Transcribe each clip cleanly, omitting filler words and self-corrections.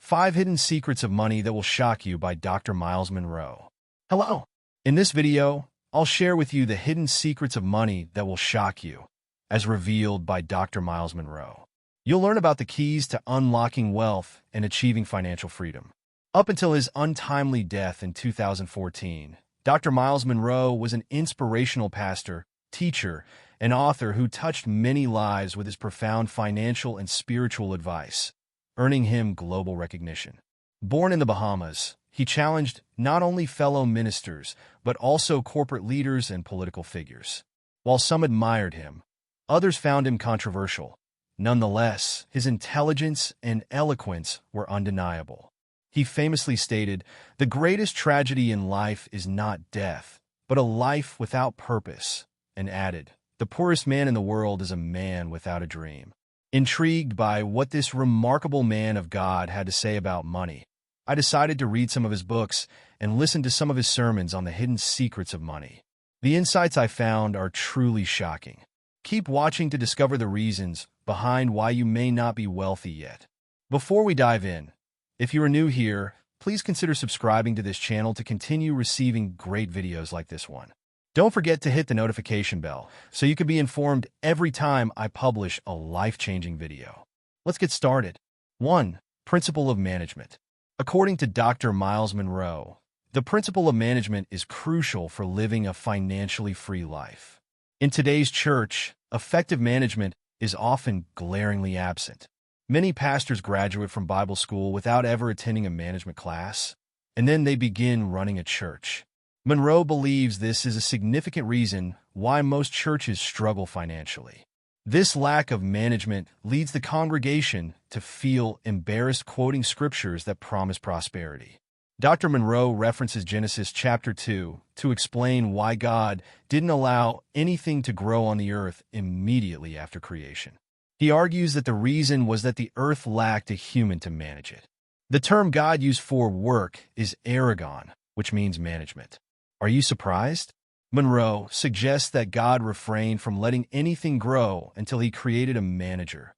5 Hidden Secrets of Money That Will Shock You by Dr. Myles Munroe. Hello. In this video, I'll share with you the hidden secrets of money that will shock you, as revealed by Dr. Myles Munroe. You'll learn about the keys to unlocking wealth and achieving financial freedom. Up until his untimely death in 2014, Dr. Myles Munroe was an inspirational pastor, teacher, and author who touched many lives with his profound financial and spiritual advice, earning him global recognition. Born in the Bahamas, he challenged not only fellow ministers, but also corporate leaders and political figures. While some admired him, others found him controversial. Nonetheless, his intelligence and eloquence were undeniable. He famously stated, "The greatest tragedy in life is not death, but a life without purpose," and added, "The poorest man in the world is a man without a dream." Intrigued by what this remarkable man of God had to say about money, I decided to read some of his books and listen to some of his sermons on the hidden secrets of money. The insights I found are truly shocking. Keep watching to discover the reasons behind why you may not be wealthy yet. Before we dive in, if you are new here, please consider subscribing to this channel to continue receiving great videos like this one. Don't forget to hit the notification bell so you can be informed every time I publish a life-changing video. Let's get started. 1. Principle of Management. According to Dr. Myles Munroe, the principle of management is crucial for living a financially free life. In today's church, effective management is often glaringly absent. Many pastors graduate from Bible school without ever attending a management class, and then they begin running a church. Munroe believes this is a significant reason why most churches struggle financially. This lack of management leads the congregation to feel embarrassed quoting scriptures that promise prosperity. Dr. Munroe references Genesis chapter 2 to explain why God didn't allow anything to grow on the earth immediately after creation. He argues that the reason was that the earth lacked a human to manage it. The term God used for work is ergon, which means management. Are you surprised? Munroe suggests that God refrained from letting anything grow until he created a manager,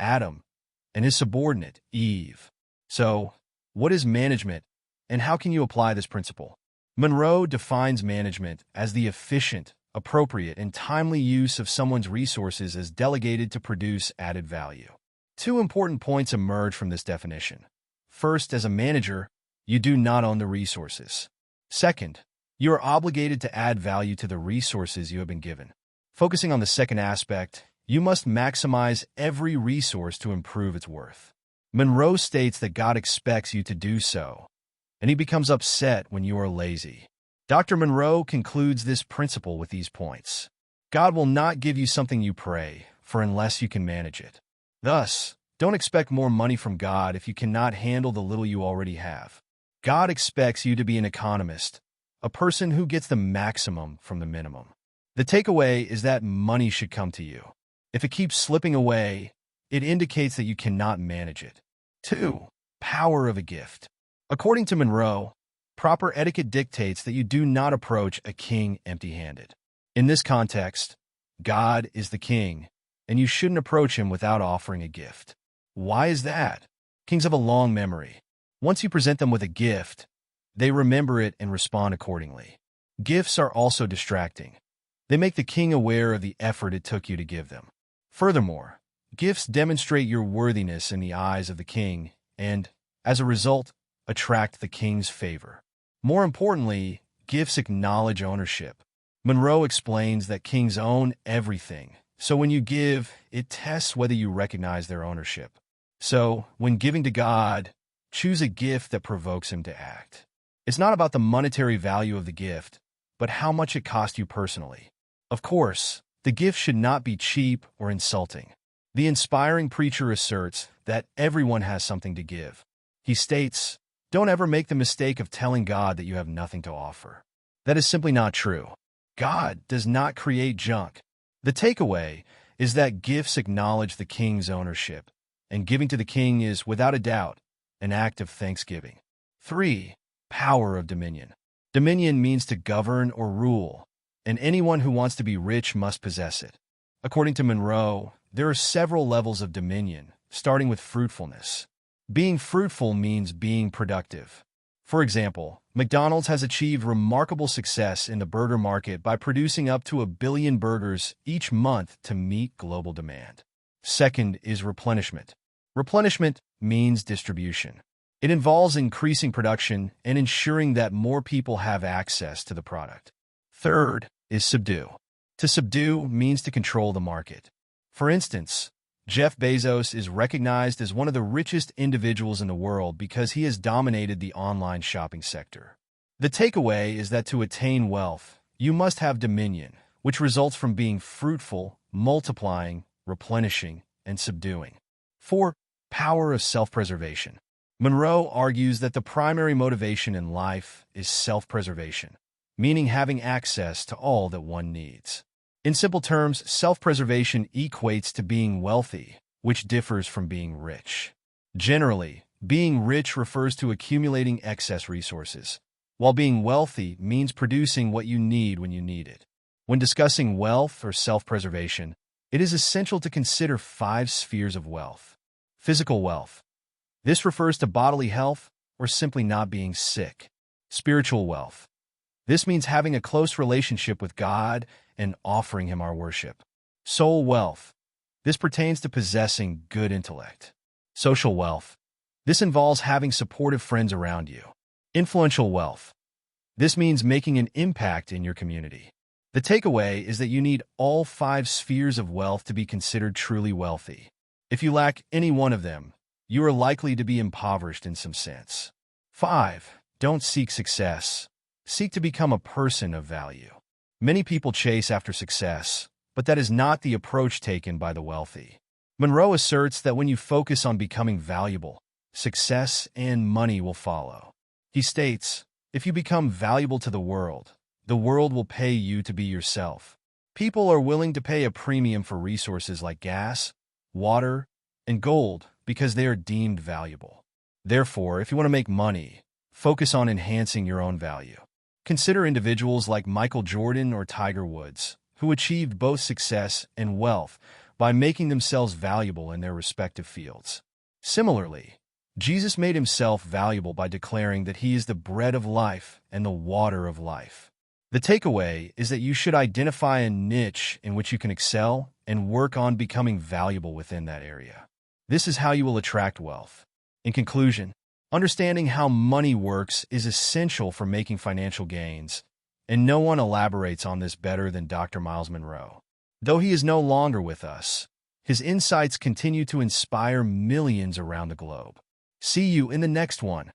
Adam, and his subordinate, Eve. So, what is management, and how can you apply this principle? Munroe defines management as the efficient, appropriate, and timely use of someone's resources as delegated to produce added value. 2 important points emerge from this definition. First, as a manager, you do not own the resources. Second, you are obligated to add value to the resources you have been given. Focusing on the second aspect, you must maximize every resource to improve its worth. Munroe states that God expects you to do so, and he becomes upset when you are lazy. Dr. Munroe concludes this principle with these points. God will not give you something you pray for unless you can manage it. Thus, don't expect more money from God if you cannot handle the little you already have. God expects you to be an economist, a person who gets the maximum from the minimum. The takeaway is that money should come to you. If it keeps slipping away, it indicates that you cannot manage it. 2. Power of a gift. According to Munroe, proper etiquette dictates that you do not approach a king empty-handed. In this context, God is the king, and you shouldn't approach him without offering a gift. Why is that? Kings have a long memory. Once you present them with a gift, they remember it and respond accordingly. Gifts are also distracting. They make the king aware of the effort it took you to give them. Furthermore, gifts demonstrate your worthiness in the eyes of the king and, as a result, attract the king's favor. More importantly, gifts acknowledge ownership. Munroe explains that kings own everything, so when you give, it tests whether you recognize their ownership. So, when giving to God, choose a gift that provokes him to act. It's not about the monetary value of the gift, but how much it cost you personally. Of course, the gift should not be cheap or insulting. The inspiring preacher asserts that everyone has something to give. He states, "Don't ever make the mistake of telling God that you have nothing to offer." That is simply not true. God does not create junk. The takeaway is that gifts acknowledge the king's ownership, and giving to the king is, without a doubt, an act of thanksgiving. 3. Power of dominion. Dominion means to govern or rule, and anyone who wants to be rich must possess it. According to Munroe, there are several levels of dominion, starting with fruitfulness. Being fruitful means being productive. For example, McDonald's has achieved remarkable success in the burger market by producing up to 1 billion burgers each month to meet global demand. Second is replenishment. Replenishment means distribution. It involves increasing production and ensuring that more people have access to the product. Third is subdue. To subdue means to control the market. For instance, Jeff Bezos is recognized as one of the richest individuals in the world because he has dominated the online shopping sector. The takeaway is that to attain wealth, you must have dominion, which results from being fruitful, multiplying, replenishing, and subduing. 4. Power of self-preservation. Munroe argues that the primary motivation in life is self-preservation, meaning having access to all that one needs. In simple terms, self-preservation equates to being wealthy, which differs from being rich. Generally, being rich refers to accumulating excess resources, while being wealthy means producing what you need when you need it. When discussing wealth or self-preservation, it is essential to consider 5 spheres of wealth. Physical wealth. This refers to bodily health or simply not being sick. Spiritual wealth. This means having a close relationship with God and offering Him our worship. Soul wealth. This pertains to possessing good intellect. Social wealth. This involves having supportive friends around you. Influential wealth. This means making an impact in your community. The takeaway is that you need all 5 spheres of wealth to be considered truly wealthy. If you lack any one of them, you are likely to be impoverished in some sense. 5. Don't seek success. Seek to become a person of value. Many people chase after success, but that is not the approach taken by the wealthy. Munroe asserts that when you focus on becoming valuable, success and money will follow. He states, if you become valuable to the world will pay you to be yourself. People are willing to pay a premium for resources like gas, water, and gold because they are deemed valuable. Therefore, if you want to make money, focus on enhancing your own value. Consider individuals like Michael Jordan or Tiger Woods, who achieved both success and wealth by making themselves valuable in their respective fields. Similarly, Jesus made Himself valuable by declaring that He is the bread of life and the water of life. The takeaway is that you should identify a niche in which you can excel and work on becoming valuable within that area. This is how you will attract wealth. In conclusion, understanding how money works is essential for making financial gains, and no one elaborates on this better than Dr. Myles Munroe. Though he is no longer with us, his insights continue to inspire millions around the globe. See you in the next one.